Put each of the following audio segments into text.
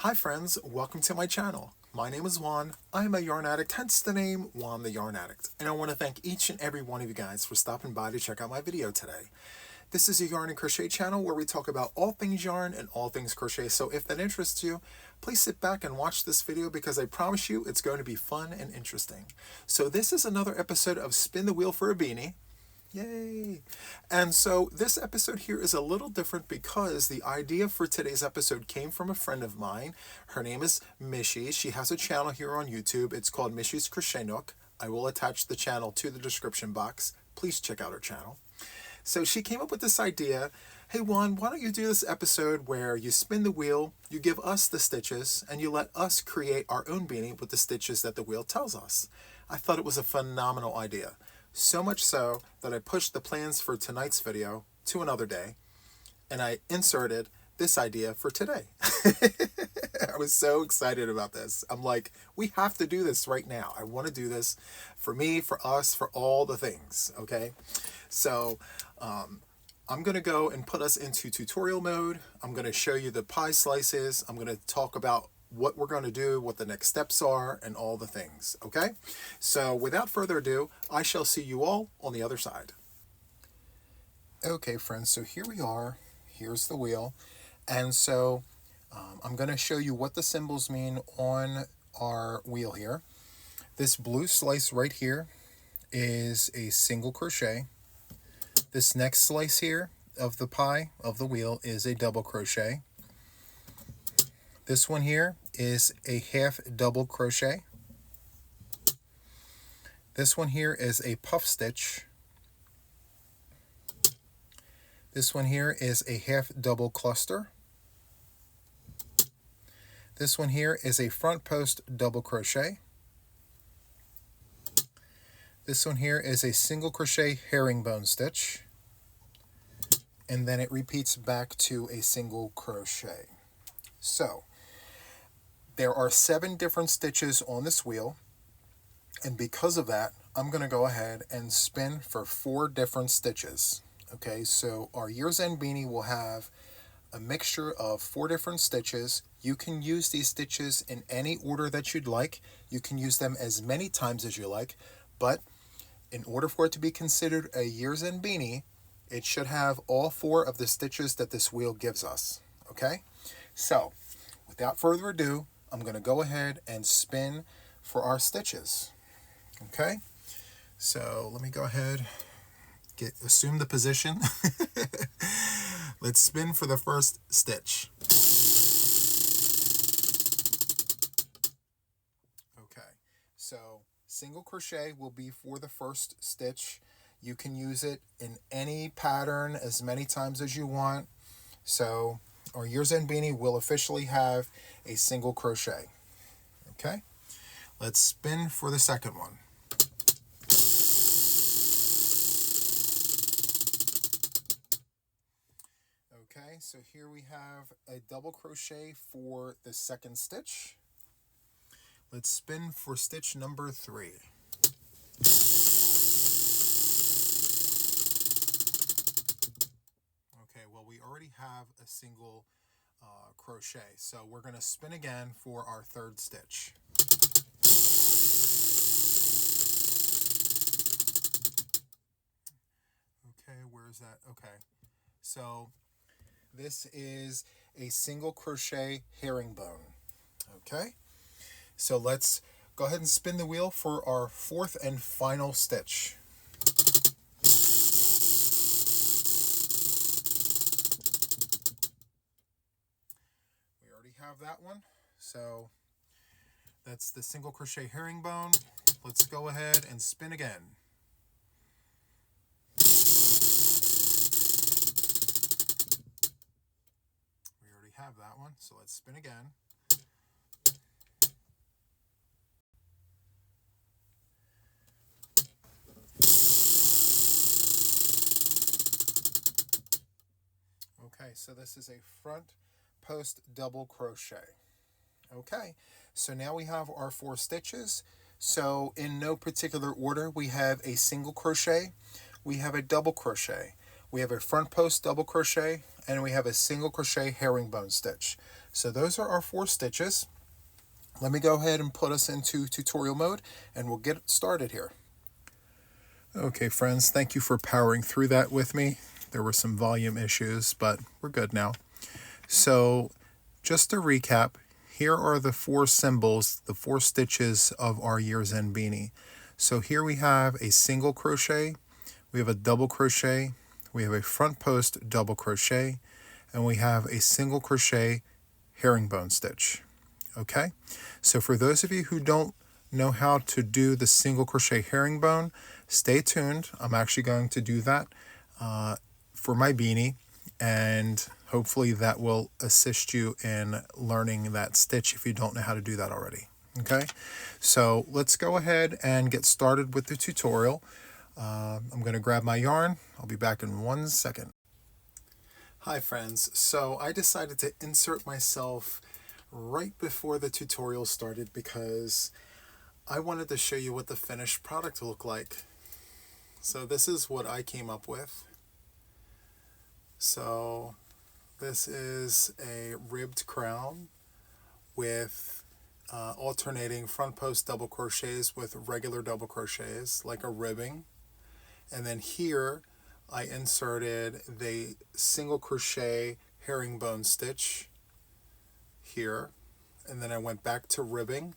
Hi friends, welcome to my channel. My name is Juan. I am a yarn addict, hence the name Juan the Yarn Addict. And I want to thank each and every one of you guys for stopping by to check out my video today. This is a yarn and crochet channel where we talk about all things yarn and all things crochet. So if that interests you, please sit back and watch this video because I promise you it's going to be fun and interesting. So this is another episode of Spin the Wheel for a Beanie. Yay! And so this episode here is a little different because the idea for today's episode came from a friend of mine. Her name is Mishy. She has a channel here on YouTube. It's called Mishy's Crochet Nook. I will attach the channel to the description box. Please check out her channel. So she came up with this idea. Hey Juan, why don't you do this episode where you spin the wheel, you give us the stitches, and you let us create our own beanie with the stitches that the wheel tells us. I thought it was a phenomenal idea. So much so that I pushed the plans for tonight's video to another day, and I inserted this idea for today. I was so excited about this. I'm like, we have to do this right now. I want to do this for me, for us, for all the things, okay? So I'm going to go and put us into tutorial mode. I'm going to show you the pie slices. I'm going to talk about what we're going to do, what the next steps are, and all the things, okay? So without further ado, I shall see you all on the other side. Okay, friends, so here we are. Here's the wheel. And so I'm going to show you what the symbols mean on our wheel here. This blue slice right here is a single crochet. This next slice here of the pie, of the wheel, is a double crochet. This one here is a half double crochet. This one here is a puff stitch. This one here is a half double cluster. This one here is a front post double crochet. This one here is a single crochet herringbone stitch. And then it repeats back to a single crochet. So there are 7 different stitches on this wheel, and because of that, I'm going to go ahead and spin for 4 different stitches. Okay, so our Year's End beanie will have a mixture of 4 different stitches. You can use these stitches in any order that you'd like. You can use them as many times as you like, but in order for it to be considered a Year's End beanie, it should have all 4 of the stitches that this wheel gives us. Okay, so without further ado, I'm going to go ahead and spin for our stitches. Okay, so let me go ahead, assume the position. Let's spin for the first stitch. Okay, so single crochet will be for the first stitch. You can use it in any pattern as many times as you want. So our Year's End beanie will officially have a single crochet. Okay, let's spin for the second one. Okay, so here we have a double crochet for the second stitch. Let's spin for stitch number 3. Okay, well, we already have a single crochet, so we're going to spin again for our third stitch. Okay, where's that? Okay, so this is a single crochet herringbone. Okay, so let's go ahead and spin the wheel for our 4th and final stitch. Have that one, so that's the single crochet herringbone. Let's go ahead and spin again. We already have that one, so let's spin again. Okay, so this is a front post double crochet. Okay, so now we have our 4 stitches. So in no particular order, we have a single crochet, we have a double crochet, we have a front post double crochet, and we have a single crochet herringbone stitch. So those are our 4 stitches. Let me go ahead and put us into tutorial mode and we'll get started here. Okay friends, thank you for powering through that with me. There were some volume issues, but we're good now. So just to recap, here are the 4 symbols, the 4 stitches of our year's end beanie. So here we have a single crochet, we have a double crochet, we have a front post double crochet, and we have a single crochet herringbone stitch. Okay, so for those of you who don't know how to do the single crochet herringbone, stay tuned. I'm actually going to do that for my beanie, and hopefully that will assist you in learning that stitch if you don't know how to do that already. Okay, so let's go ahead and get started with the tutorial. I'm going to grab my yarn. I'll be back in 1 second. Hi friends, so I decided to insert myself right before the tutorial started because I wanted to show you what the finished product looked like. So this is what I came up with. So this is a ribbed crown with alternating front post double crochets with regular double crochets, like a ribbing. And then here I inserted the single crochet herringbone stitch here, and then I went back to ribbing,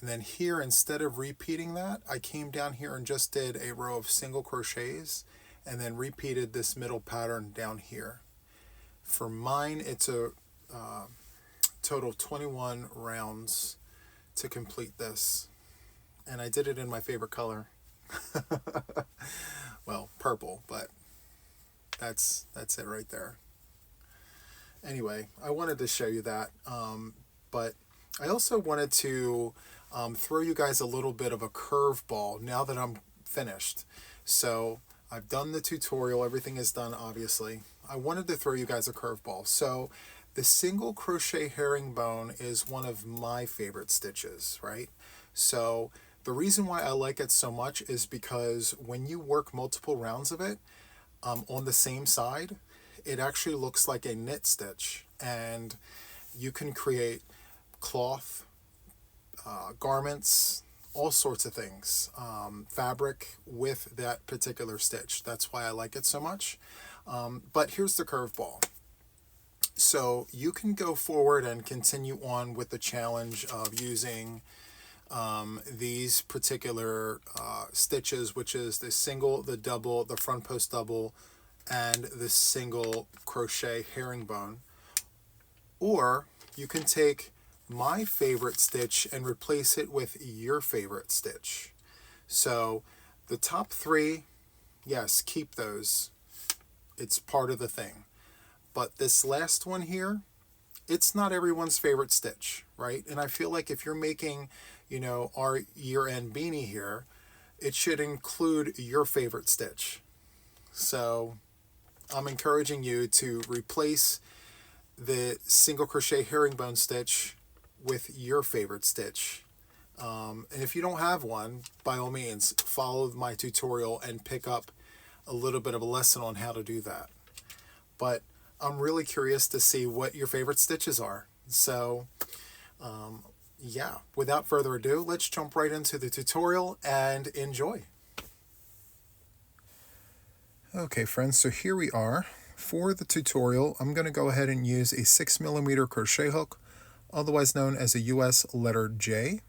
and then here, instead of repeating that, I came down here and just did a row of single crochets and then repeated this middle pattern down here. For mine, it's a total of 21 rounds to complete this, and I did it in my favorite color. Well, purple, but that's it right there. Anyway, I wanted to show you that, but I also wanted to throw you guys a little bit of a curveball now that I'm finished. So I've done the tutorial, everything is done obviously. I wanted to throw you guys a curveball. So the single crochet herringbone is one of my favorite stitches, right? So the reason why I like it so much is because when you work multiple rounds of it on the same side, it actually looks like a knit stitch, and you can create cloth, garments, all sorts of things, fabric with that particular stitch. That's why I like it so much. But here's the curveball. So you can go forward and continue on with the challenge of using these particular stitches, which is the single, the double, the front post double, and the single crochet herringbone. Or you can take my favorite stitch and replace it with your favorite stitch. So the top 3, yes, keep those. It's part of the thing. But this last one here, it's not everyone's favorite stitch, right? And I feel like if you're making, you know, our year-end beanie here, it should include your favorite stitch. So I'm encouraging you to replace the single crochet herringbone stitch with your favorite stitch. And if you don't have one, by all means, follow my tutorial and pick up a little bit of a lesson on how to do that. But I'm really curious to see what your favorite stitches are. So yeah, without further ado, let's jump right into the tutorial and enjoy. Okay friends, so here we are. For the tutorial, I'm going to go ahead and use a 6mm crochet hook, otherwise known as a US letter J.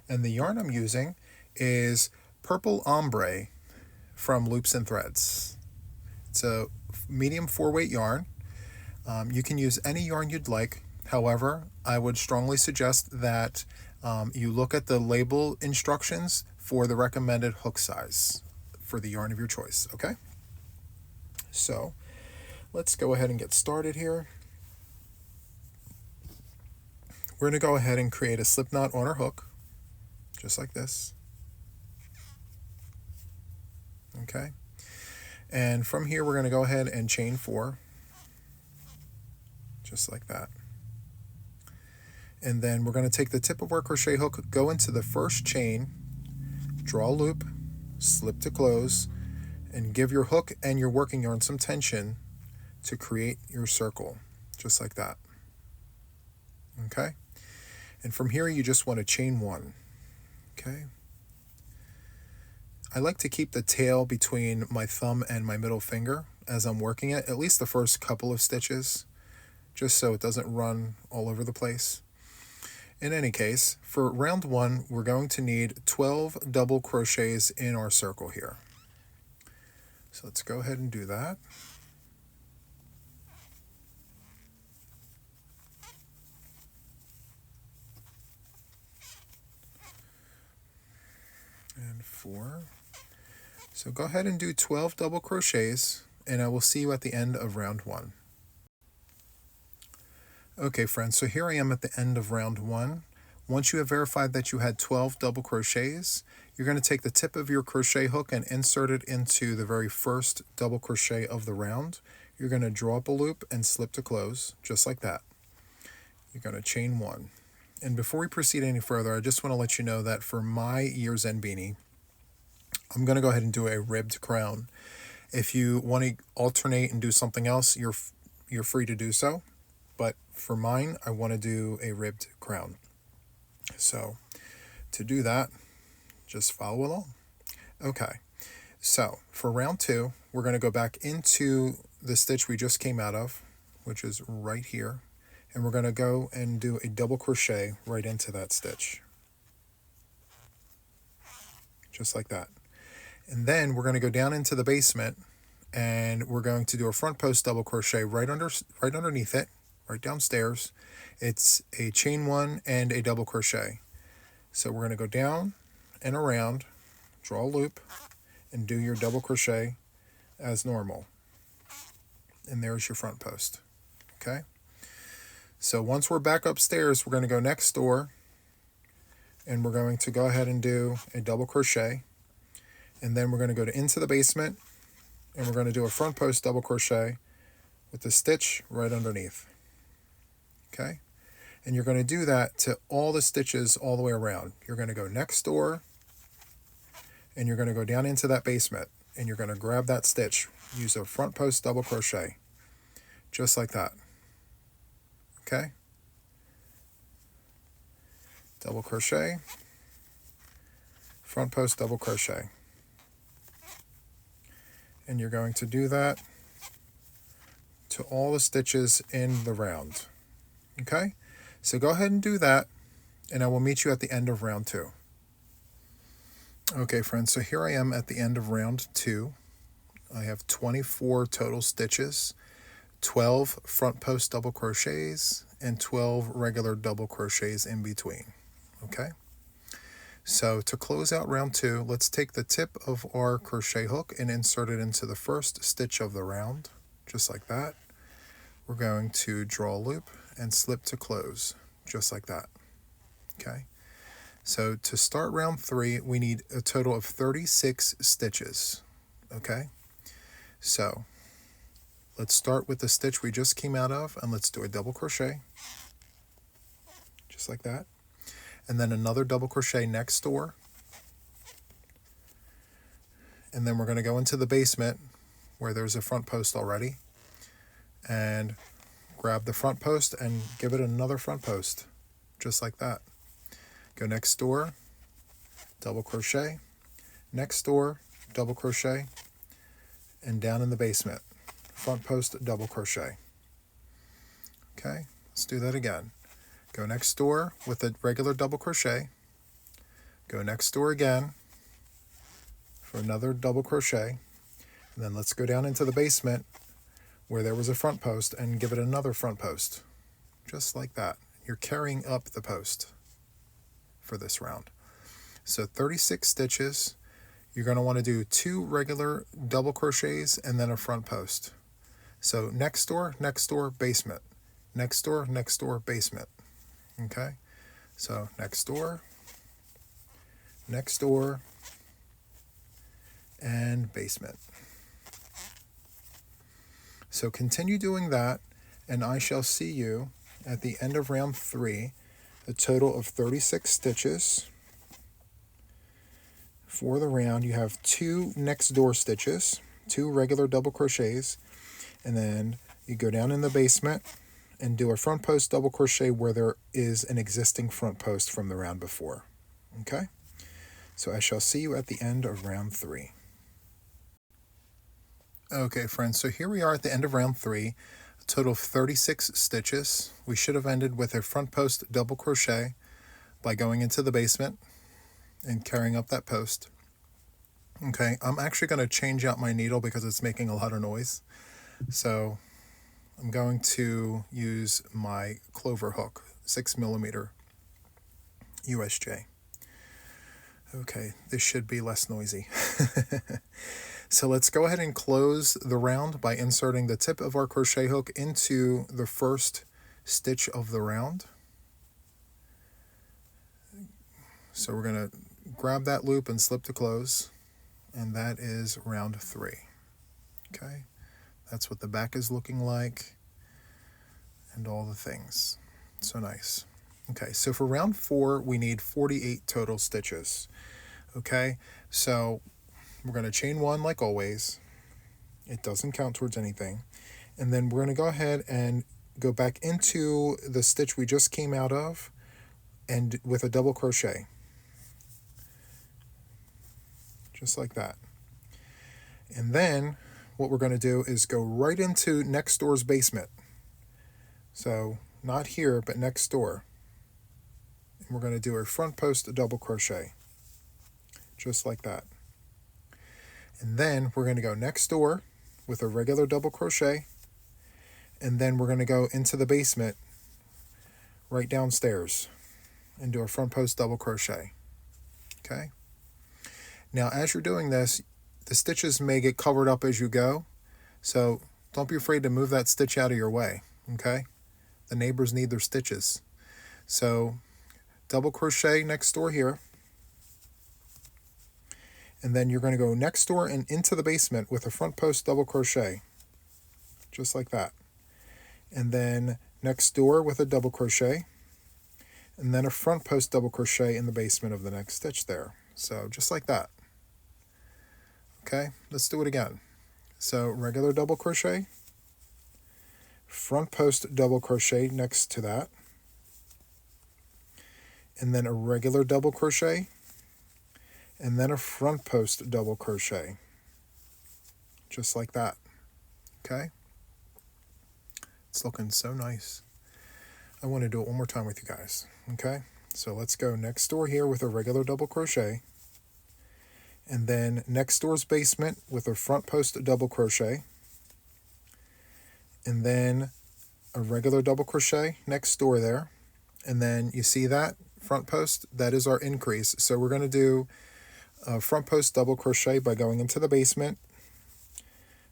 And the yarn I'm using is Purple Ombre from Loops and Threads. It's a medium 4-weight yarn. You can use any yarn you'd like. However, I would strongly suggest that you look at the label instructions for the recommended hook size for the yarn of your choice, okay? So let's go ahead and get started here. We're going to go ahead and create a slip knot on our hook, just like this. Okay. And from here, we're going to go ahead and chain 4, just like that. And then we're going to take the tip of our crochet hook, go into the first chain, draw a loop, slip to close, and give your hook and your working yarn some tension to create your circle, just like that. Okay, and from here you just want to chain 1. Okay, I like to keep the tail between my thumb and my middle finger as I'm working it, at least the first couple of stitches, just so it doesn't run all over the place. In any case, for round 1, we're going to need 12 double crochets in our circle here. So let's go ahead and do that. And 4. So go ahead and do 12 double crochets, and I will see you at the end of round 1. Okay friends, so here I am at the end of round 1. Once you have verified that you had 12 double crochets, you're going to take the tip of your crochet hook and insert it into the very first double crochet of the round. You're going to draw up a loop and slip to close, just like that. You're going to chain 1. And before we proceed any further, I just want to let you know that for my year's end beanie, I'm going to go ahead and do a ribbed crown. If you want to alternate and do something else, you're free to do so. But for mine, I want to do a ribbed crown. So to do that, just follow along. Okay, so for round 2, we're going to go back into the stitch we just came out of, which is right here. And we're going to go and do a double crochet right into that stitch. Just like that. And then we're going to go down into the basement and we're going to do a front post double crochet right underneath it, right downstairs. It's a chain 1 and a double crochet. So we're going to go down and around, draw a loop, and do your double crochet as normal. And there's your front post. Okay? So once we're back upstairs, we're going to go next door and we're going to go ahead and do a double crochet. And then we're going to go into the basement and we're going to do a front post double crochet with the stitch right underneath. Okay? And you're going to do that to all the stitches all the way around. You're going to go next door and you're going to go down into that basement and you're going to grab that stitch. Use a front post double crochet. Just like that. Okay? Double crochet. Front post double crochet. And you're going to do that to all the stitches in the round. Okay? So go ahead and do that, and I will meet you at the end of round 2. Okay, friends, so here I am at the end of round 2. I have 24 total stitches, 12 front post double crochets, and 12 regular double crochets in between. Okay? So to close out round 2, let's take the tip of our crochet hook and insert it into the first stitch of the round, just like that. We're going to draw a loop and slip to close, just like that. Okay. So to start round 3, we need a total of 36 stitches. Okay. So let's start with the stitch we just came out of and let's do a double crochet, just like that. And then another double crochet next door. And then we're going to go into the basement where there's a front post already and grab the front post and give it another front post, just like that. Go next door, double crochet, next door, double crochet, and down in the basement, front post double crochet. Okay, let's do that again. Go next door with a regular double crochet, go next door again for another double crochet, and then let's go down into the basement where there was a front post and give it another front post, just like that. You're carrying up the post for this round. So 36 stitches. You're going to want to do 2 regular double crochets and then a front post. So next door, basement, next door, basement. Okay, so next door, and basement. So continue doing that, and I shall see you at the end of round 3, a total of 36 stitches. For the round, you have 2 next door stitches, 2 regular double crochets, and then you go down in the basement and do a front post double crochet where there is an existing front post from the round before. Okay? So I shall see you at the end of round 3. Okay, friends, so here we are at the end of round 3, a total of 36 stitches. We should have ended with a front post double crochet by going into the basement and carrying up that post. Okay, I'm actually going to change out my needle because it's making a lot of noise. So I'm going to use my clover hook, 6mm USJ. Okay, this should be less noisy. So let's go ahead and close the round by inserting the tip of our crochet hook into the first stitch of the round. So we're going to grab that loop and slip to close, and that is round 3. Okay, that's what the back is looking like and all the things. So nice. Okay, so for round 4, we need 48 total stitches. Okay, so we're going to chain 1 like always. It doesn't count towards anything. And then we're going to go ahead and go back into the stitch we just came out of and with a double crochet. Just like that. And then what we're going to do is go right into next door's basement. So not here, but next door. And we're going to do a front post double crochet. Just like that. And then we're going to go next door with a regular double crochet, and then we're going to go into the basement right downstairs and do a front post double crochet. Okay? Now as you're doing this, the stitches may get covered up as you go, so don't be afraid to move that stitch out of your way. Okay? The neighbors need their stitches. So double crochet next door here. And then you're going to go next door and into the basement with a front post double crochet. Just like that. And then next door with a double crochet. And then a front post double crochet in the basement of the next stitch there. So just like that. Okay, let's do it again. So regular double crochet. Front post double crochet next to that. And then a regular double crochet. And then a front post double crochet, just like that. Okay, it's looking so nice. I want to do it one more time with you guys. Okay, so let's go next door here with a regular double crochet, and then next door's basement with a front post double crochet, and then a regular double crochet next door there, and then you see that front post, that is our increase. So we're going to do front post double crochet by going into the basement,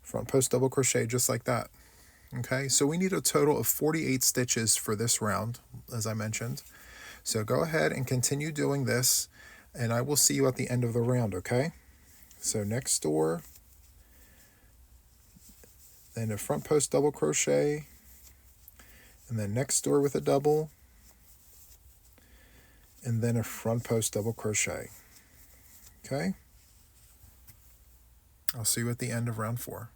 front post double crochet just like that. Okay, so we need a total of 48 stitches for this round, as I mentioned. So go ahead and continue doing this, and I will see you at the end of the round. Okay, so next door, then a front post double crochet, and then next door with a double, and then a front post double crochet. Okay, I'll see you at the end of round 4.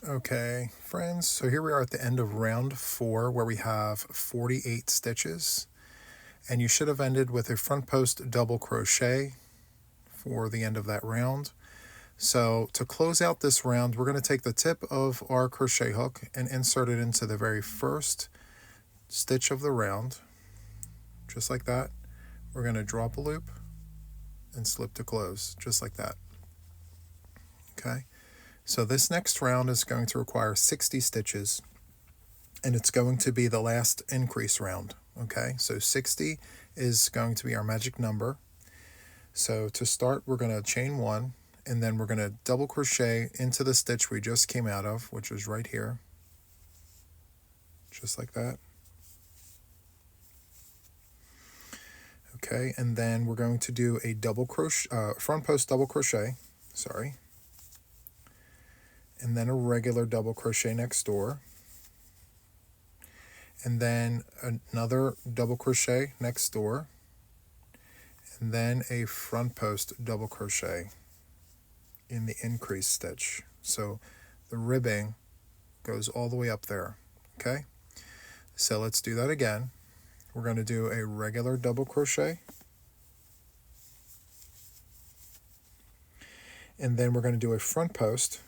Okay, friends, so here we are at the end of round 4 where we have 48 stitches, and you should have ended with a front post double crochet for the end of that round. So to close out this round, we're going to take the tip of our crochet hook and insert it into the very first stitch of the round, just like that. We're going to drop a loop and slip to close, just like that. Okay, so this next round is going to require 60 stitches, and it's going to be the last increase round. Okay, so 60 is going to be our magic number. So to start, we're going to chain 1, and then we're going to double crochet into the stitch we just came out of, which is right here, just like that. Okay, and then we're going to do a double crochet, front post double crochet, and then a regular double crochet next door, and then another double crochet next door, and then a front post double crochet in the increase stitch. So the ribbing goes all the way up there, Okay, so let's do that again. We're going to do a regular double crochet, and then we're going to do a front post.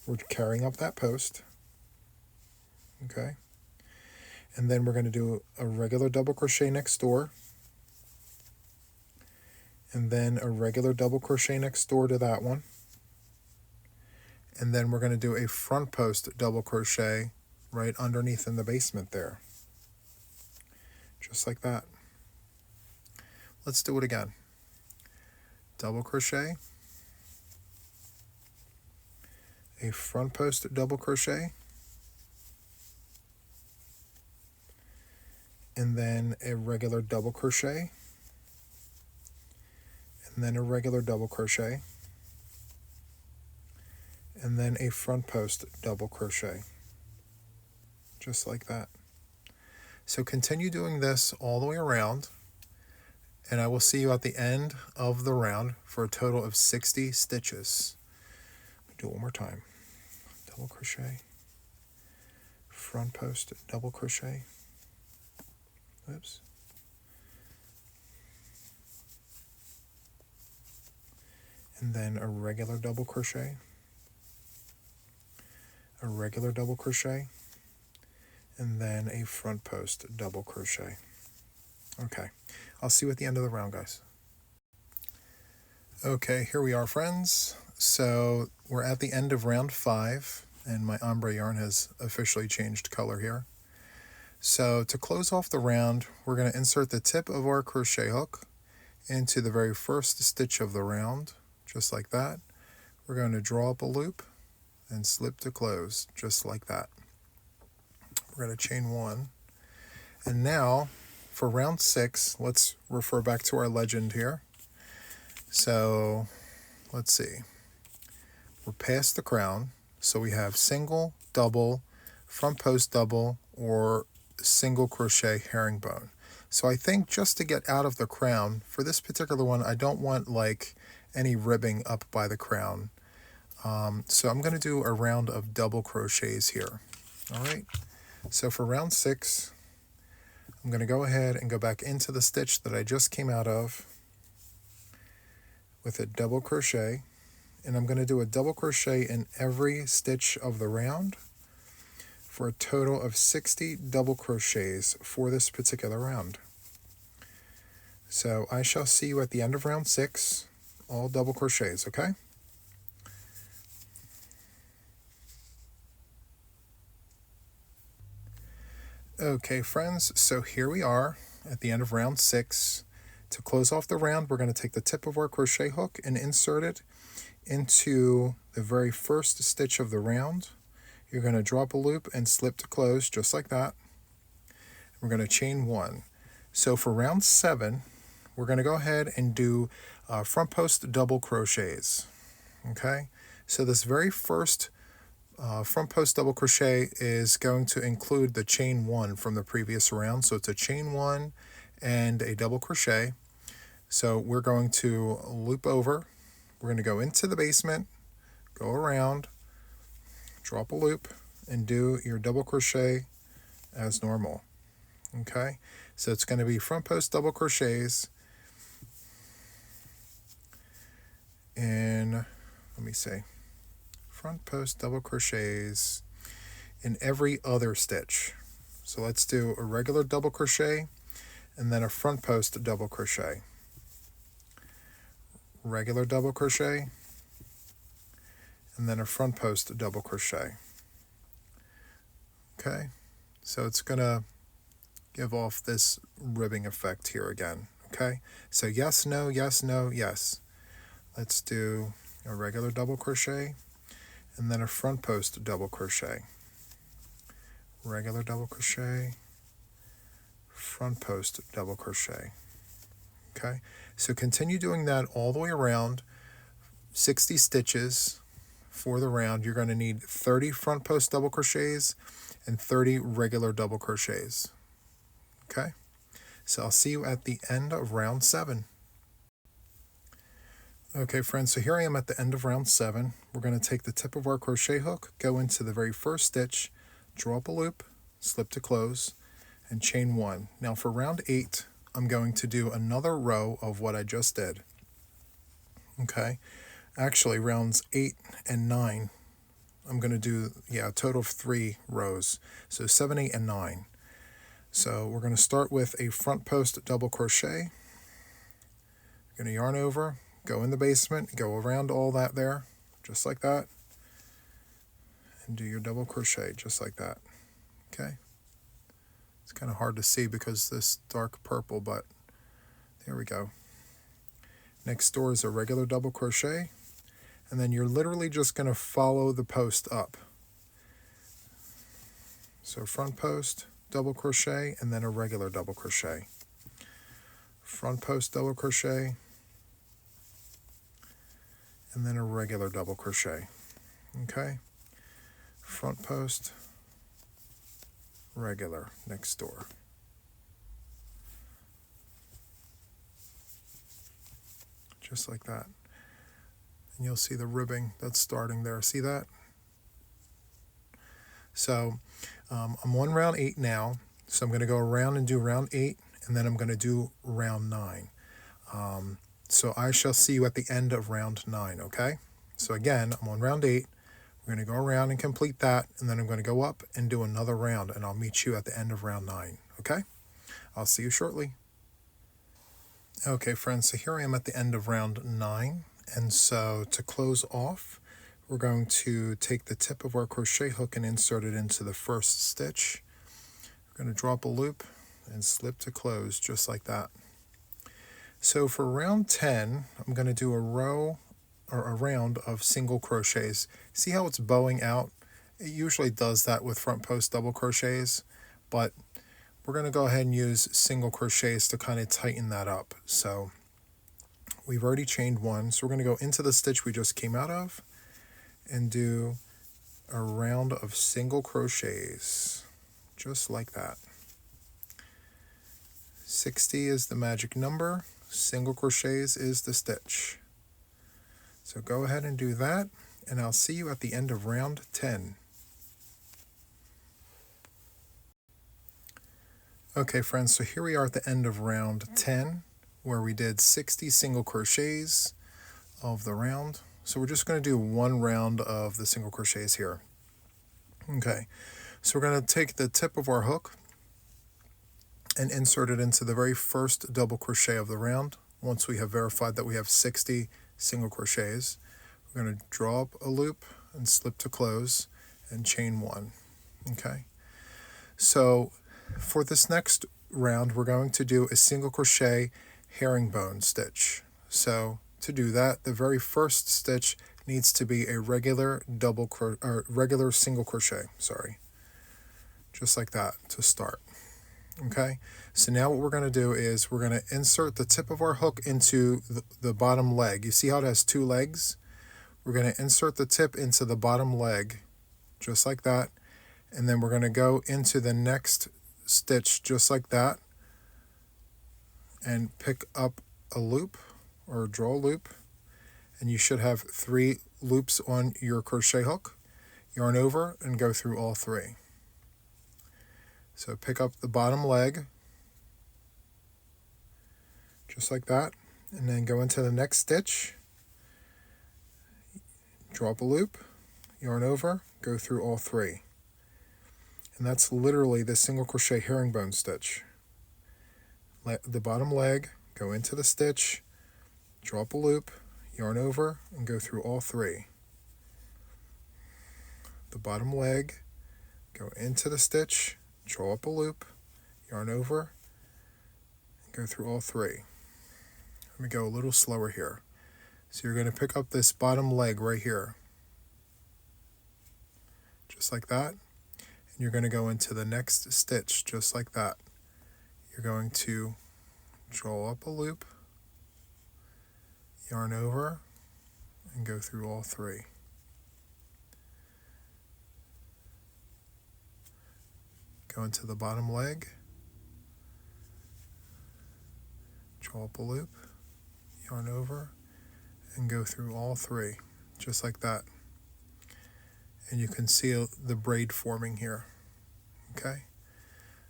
We're carrying up that post. Okay, and then we're going to do a regular double crochet next door, and then a regular double crochet next door to that one, and then we're going to do a front post double crochet right underneath in the basement there, just like that. Let's do it again. Double crochet, a front post double crochet, and then a regular double crochet, and then a regular double crochet, and then a front post double crochet, just like that. So continue doing this all the way around, and I will see you at the end of the round for a total of 60 stitches. Do it one more time. Double crochet, front post double crochet, oops, and then a regular double crochet, a regular double crochet, and then a front post double crochet. Okay, I'll see you at the end of the round, guys. Okay, here we are, friends. So we're at the end of round 5, and my ombre yarn has officially changed color here. So to close off the round, we're going to insert the tip of our crochet hook into the very first stitch of the round, just like that. We're going to draw up a loop and slip to close, just like that. We're going to chain 1. And now for round 6, let's refer back to our legend here. So let's see. We're past the crown, so we have single, double, front post double, or single crochet herringbone. So I think just to get out of the crown, for this particular one, I don't want like any ribbing up by the crown. So I'm going to do a round of double crochets here. All right, so for round 6, I'm going to go ahead and go back into the stitch that I just came out of with a double crochet, and I'm going to do a double crochet in every stitch of the round for a total of 60 double crochets for this particular round. So I shall see you at the end of round 6, all double crochets, okay? Okay, friends, so here we are at the end of round 6. To close off the round, we're going to take the tip of our crochet hook and insert it into the very first stitch of the round. You're going to drop a loop and slip to close, just like that. We're going to chain 1. So for round 7, we're going to go ahead and do front post double crochets. Okay, so this very first front post double crochet is going to include the chain 1 from the previous round. So it's a chain 1 and a double crochet. So we're going to loop over. We're going to go into the basement, go around, drop a loop, and do your double crochet as normal. Okay, so it's going to be front post double crochets in, let me see, front post double crochets in every other stitch. So let's do a regular double crochet and then a front post double crochet, regular double crochet, and then a front post double crochet. Okay, so it's gonna give off this ribbing effect here again. Okay, so yes, no, yes, no, yes. Let's do a regular double crochet and then a front post double crochet, regular double crochet, front post double crochet. Okay, so continue doing that all the way around, 60 stitches for the round. You're going to need 30 front post double crochets and 30 regular double crochets. Okay, so I'll see you at the end of round 7. Okay, friends, so here I am at the end of round 7. We're going to take the tip of our crochet hook, go into the very first stitch, draw up a loop, slip to close, and chain 1. Now for round 8, I'm going to do another row of what I just did. Okay, actually rounds 8 and 9, I'm going to do, a total of 3 rows. So 7, 8, and 9. So we're going to start with a front post double crochet. You're going to yarn over, go in the basement, go around all that there, just like that, and do your double crochet just like that. Okay, it's kind of hard to see because this dark purple, but there we go. Next door is a regular double crochet, and then you're literally just going to follow the post up. So front post, double crochet, and then a regular double crochet. Front post double crochet, and then a regular double crochet. Okay, front post, regular, next door. Just like that. And you'll see the ribbing that's starting there. See that? So I'm on round 8 now. So I'm going to go around and do round 8, and then I'm going to do round 9. So I shall see you at the end of round 9, okay? So again, I'm on round 8. We're going to go around and complete that, and then I'm going to go up and do another round, and I'll meet you at the end of round 9, okay? I'll see you shortly. Okay, friends, so here I am at the end of round 9, and so to close off, we're going to take the tip of our crochet hook and insert it into the first stitch. We're going to drop a loop and slip to close just like that. So for round 10, I'm going to do a row or a round of single crochets. See how it's bowing out? It usually does that with front post double crochets, but we're going to go ahead and use single crochets to kind of tighten that up. So we've already chained 1, so we're going to go into the stitch we just came out of and do a round of single crochets, just like that. 60 is the magic number, single crochets is the stitch. So go ahead and do that, and I'll see you at the end of round 10. Okay, friends, so here we are at the end of round 10, where we did 60 single crochets of the round. So we're just going to do 1 round of the single crochets here. Okay, so we're going to take the tip of our hook and insert it into the very first double crochet of the round. Once we have verified that we have 60 single crochets, we're going to draw up a loop and slip to close and chain 1. Okay, so for this next round, we're going to do a single crochet herringbone stitch. So to do that, the very first stitch needs to be a regular regular single crochet, just like that to start. Okay, so now what we're going to do is we're going to insert the tip of our hook into the bottom leg. You see how it has 2 legs? We're going to insert the tip into the bottom leg, just like that, and then we're going to go into the next stitch just like that and pick up a loop or draw a loop, and you should have 3 loops on your crochet hook. Yarn over and go through all 3. So pick up the bottom leg just like that, and then go into the next stitch, drop a loop, yarn over, go through all 3. And that's literally the single crochet herringbone stitch. Let the bottom leg, go into the stitch, drop a loop, yarn over, and go through all 3. The bottom leg, go into the stitch, draw up a loop, yarn over, and go through all 3. Let me go a little slower here. So you're going to pick up this bottom leg right here, just like that, and you're going to go into the next stitch just like that. You're going to draw up a loop, yarn over, and go through all 3. Go into the bottom leg, draw up a loop, yarn over, and go through all 3, just like that. And you can see the braid forming here. Okay,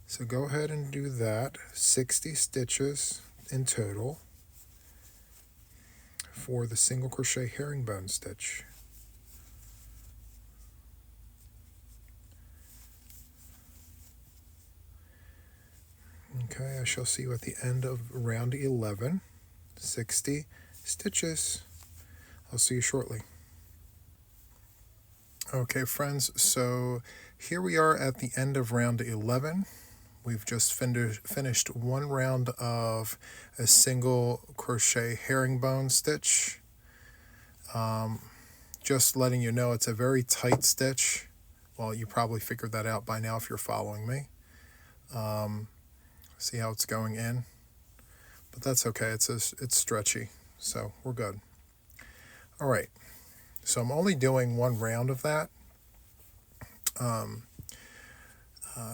So go ahead and do that, 60 stitches in total for the single crochet herringbone stitch. Okay, I shall see you at the end of round 11, 60 stitches. I'll see you shortly. Okay, friends, so here we are at the end of round 11. We've just finished one round of a single crochet herringbone stitch. Just letting you know it's a very tight stitch. Well, you probably figured that out by now if you're following me. See how it's going in? But that's okay, it's stretchy, so we're good. All right, so I'm only doing one round of that.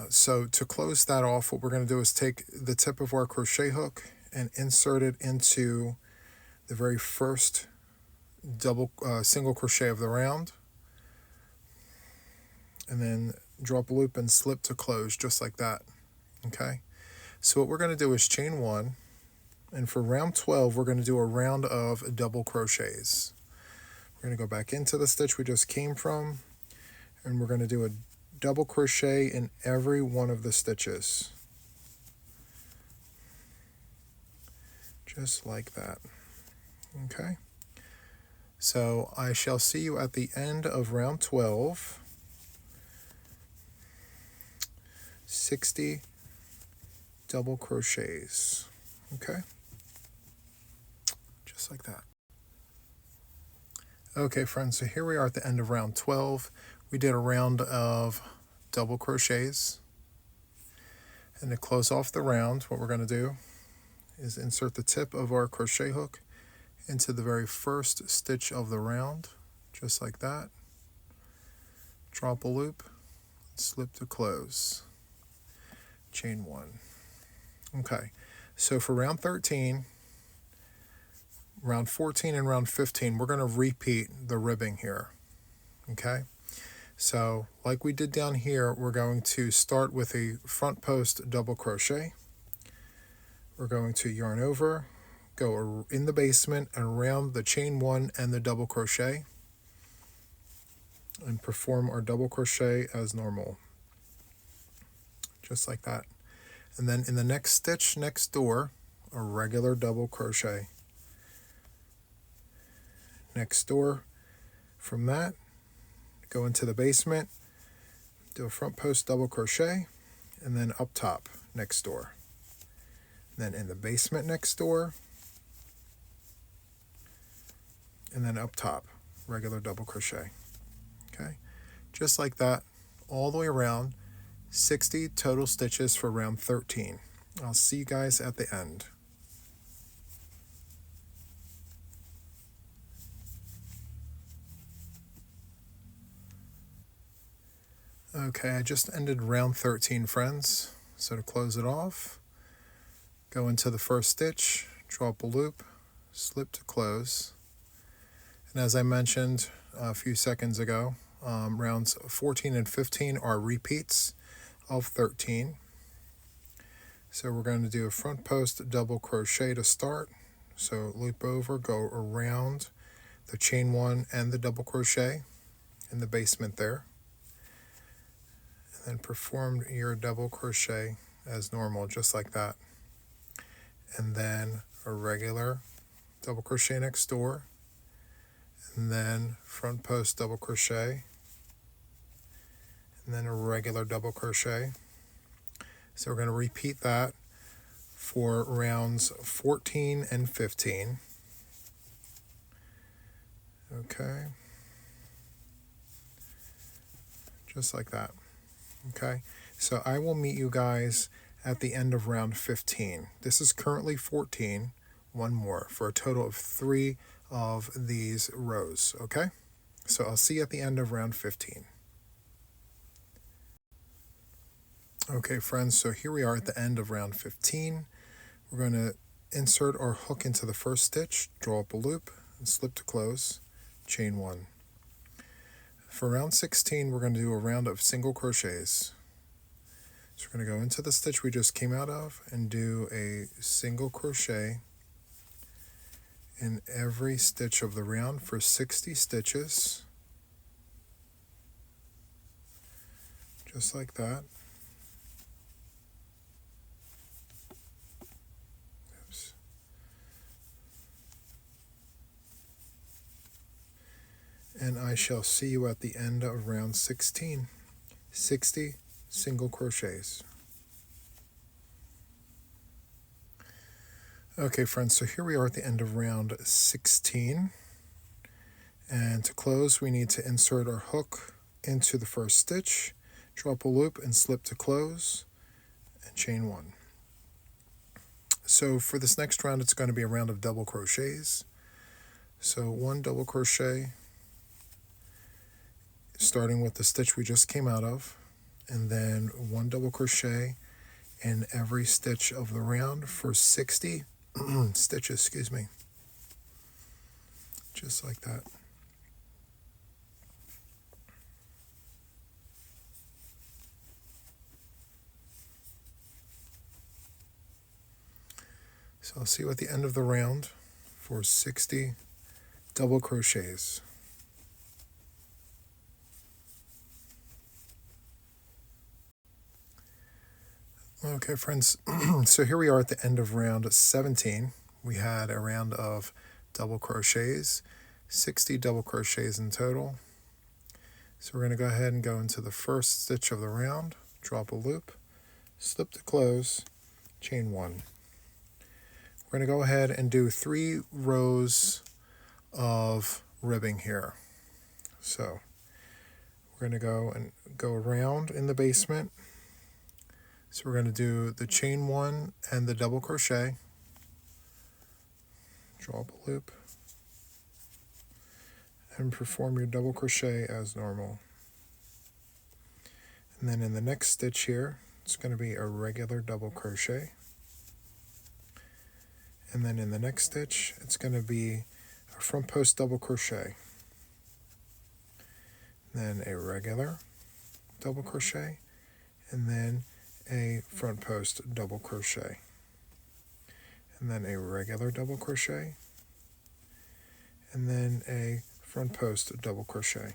So to close that off, what we're going to do is take the tip of our crochet hook and insert it into the very first single crochet of the round, and then drop a loop and slip to close, just like that. Okay, so what we're going to do is chain one, and for round 12 we're going to do a round of double crochets. We're going to go back into the stitch we just came from, and we're going to do a double crochet in every one of the stitches, just like that. Okay, so I shall see you at the end of round 12. 60 double crochets. Okay, just like that. Okay, friends, so here we are at the end of round 12. We did a round of double crochets, and to close off the round, what we're going to do is insert the tip of our crochet hook into the very first stitch of the round, just like that. Drop a loop, slip to close, chain one. Okay, so for round 13, round 14, and round 15, we're going to repeat the ribbing here. Okay, so like we did down here, we're going to start with a front post double crochet. We're going to yarn over, go in the basement and around the chain one and the double crochet, and perform our double crochet as normal, just like that. And then in the next stitch next door, a regular double crochet. Next door, from that, go into the basement, do a front post double crochet, and then up top next door. Then in the basement next door, and then up top, regular double crochet. Okay, just like that, all the way around. 60 total stitches for round 13. I'll see you guys at the end. Okay, I just ended round 13, friends. So to close it off, go into the first stitch, drop a loop, slip to close. And as I mentioned a few seconds ago, rounds 14 and 15 are repeats of 13. So we're going to do a front post double crochet to start. So loop over, go around the chain one and the double crochet in the basement there, and then perform your double crochet as normal, just like that. And then a regular double crochet next door, and then front post double crochet, and then a regular double crochet. So we're going to repeat that for rounds 14 and 15. Okay, just like that. Okay, so I will meet you guys at the end of round 15. This is currently 14, one more, for a total of 3 of these rows. Okay, so I'll see you at the end of round 15. Okay, friends, so here we are at the end of round 15. We're going to insert our hook into the first stitch, draw up a loop, and slip to close, chain one. For round 16, we're going to do a round of single crochets. So we're going to go into the stitch we just came out of and do a single crochet in every stitch of the round for 60 stitches, just like that. Oops. And I shall see you at the end of round 16. 60 single crochets. Okay friends, so here we are at the end of round 16, and to close we need to insert our hook into the first stitch, drop a loop and slip to close, and chain 1. So for this next round it's going to be a round of double crochets. So 1 double crochet starting with the stitch we just came out of, and then 1 double crochet in every stitch of the round for 60 stitches, just like that. So I'll see you at the end of the round for 60 double crochets. Okay friends, so here we are at the end of round 17. We had a round of double crochets, 60 double crochets in total. So we're going to go ahead and go into the first stitch of the round, drop a loop, slip to close, chain 1. We're going to go ahead and do 3 rows of ribbing here. So we're going to go around in the basement. So we're going to do the chain 1 and the double crochet, draw up a loop, and perform your double crochet as normal. And then in the next stitch here, it's going to be a regular double crochet. And then in the next stitch, it's going to be a front post double crochet. Then a regular double crochet, and then a front post double crochet, and then a regular double crochet, and then a front post double crochet.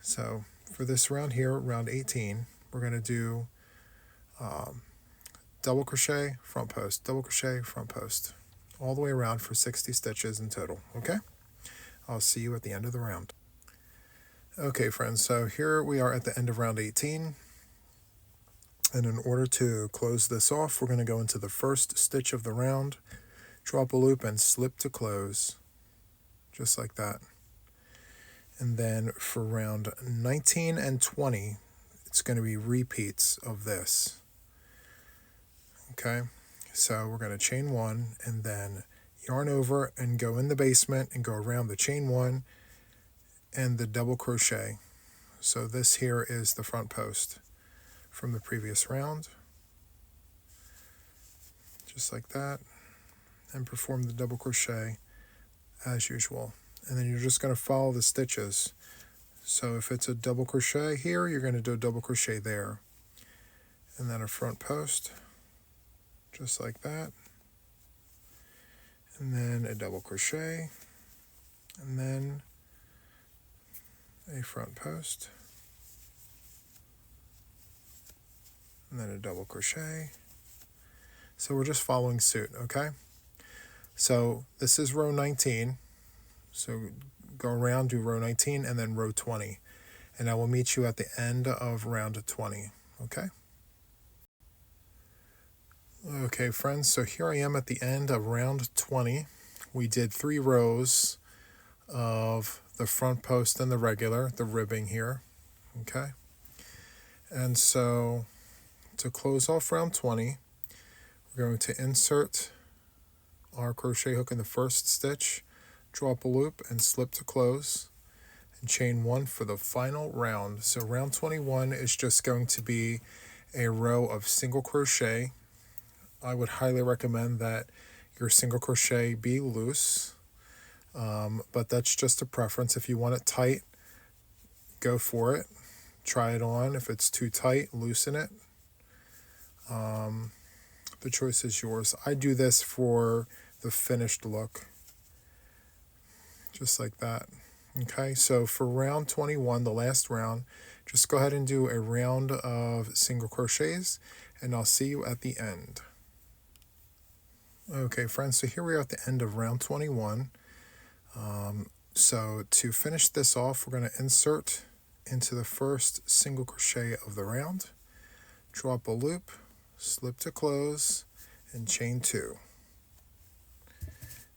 So for this round here, round 18, we're going to do double crochet, front post, double crochet, front post, all the way around for 60 stitches in total. Okay, I'll see you at the end of the round. Okay friends, so here we are at the end of round 18. And in order to close this off, we're going to go into the first stitch of the round, drop a loop and slip to close, just like that. And then for round 19 and 20, it's going to be repeats of this. Okay, so we're going to chain 1 and then yarn over and go in the basement and go around the chain 1 and the double crochet. So this here is the front post from the previous round, just like that, and perform the double crochet as usual. And then you're just going to follow the stitches. So if it's a double crochet here, you're going to do a double crochet there, and then a front post, just like that, and then a double crochet, and then a front post, and then a double crochet. So we're just following suit, okay? So this is row 19. So go around, do row 19, and then row 20. And I will meet you at the end of round 20, okay? Okay, friends, so here I am at the end of round 20. We did 3 rows of the front post and the regular, the ribbing here, okay? And so to close off round 20, we're going to insert our crochet hook in the first stitch, drop a loop and slip to close, and chain 1 for the final round. So round 21 is just going to be a row of single crochet. I would highly recommend that your single crochet be loose, but that's just a preference. If you want it tight, go for it. Try it on. If it's too tight, loosen it. The choice is yours. I do this for the finished look, just like that. Okay, so for round 21, the last round, just go ahead and do a round of single crochets, and I'll see you at the end. Okay, friends, so here we are at the end of round 21. So to finish this off, we're going to insert into the first single crochet of the round, drop a loop, slip to close, and chain 2.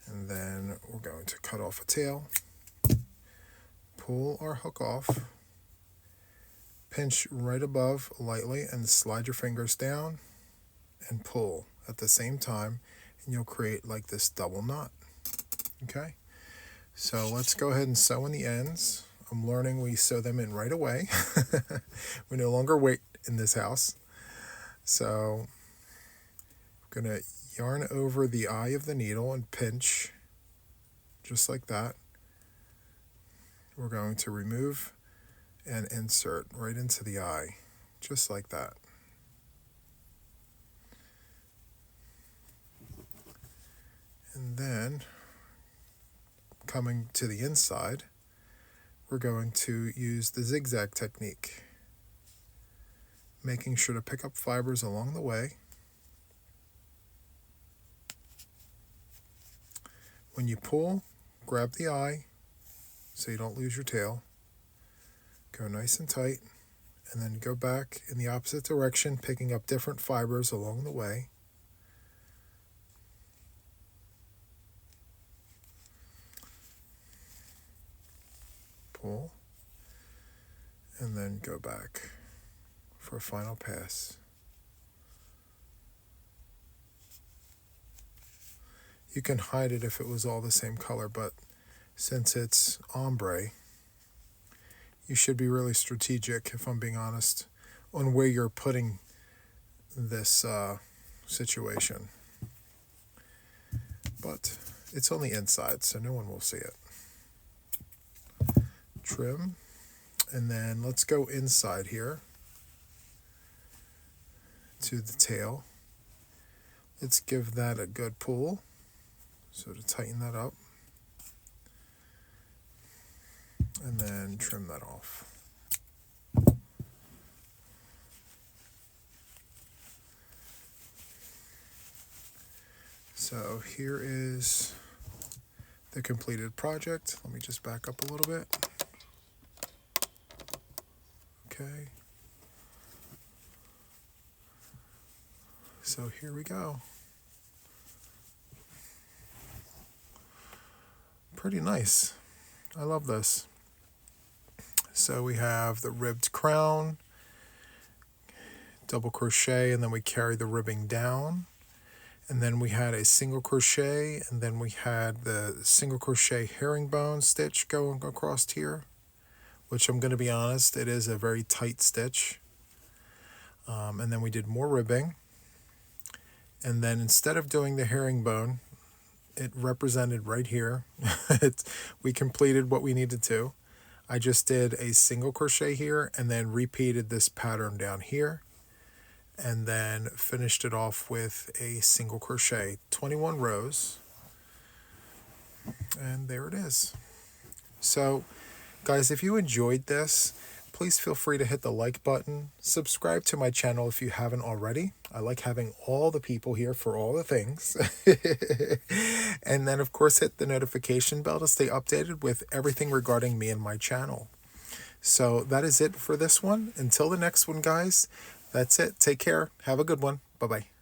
And then we're going to cut off a tail, pull our hook off, pinch right above lightly and slide your fingers down and pull at the same time, and you'll create like this double knot. Okay, so let's go ahead and sew in the ends. I'm learning we sew them in right away. We no longer wait in this house. So I'm going to yarn over the eye of the needle and pinch just like that. We're going to remove and insert right into the eye, just like that. And then coming to the inside, we're going to use the zigzag technique, making sure to pick up fibers along the way. When you pull, grab the eye so you don't lose your tail. Go nice and tight, and then go back in the opposite direction, picking up different fibers along the way. Pull, and then go back for a final pass. You can hide it if it was all the same color, but since it's ombre, you should be really strategic, if I'm being honest, on where you're putting this situation. But it's on the inside, so no one will see it. Trim, and then let's go inside here to the tail. Let's give that a good pull. So to tighten that up, and then trim that off. So here is the completed project. Let me just back up a little bit. Okay. So here we go. Pretty nice. I love this. So we have the ribbed crown, double crochet, and then we carry the ribbing down. And then we had a single crochet, and then we had the single crochet herringbone stitch going across here, which I'm going to be honest, it is a very tight stitch. And then we did more ribbing. And then instead of doing the herringbone, it represented right here. We completed what we needed to. I just did a single crochet here and then repeated this pattern down here, and then finished it off with a single crochet, 21 rows, and there it is. So guys, if you enjoyed this, please feel free to hit the like button, subscribe to my channel if you haven't already. I like having all the people here for all the things. And then of course hit the notification bell to stay updated with everything regarding me and my channel. So that is it for this one. Until the next one, guys, that's it. Take care. Have a good one. Bye-bye.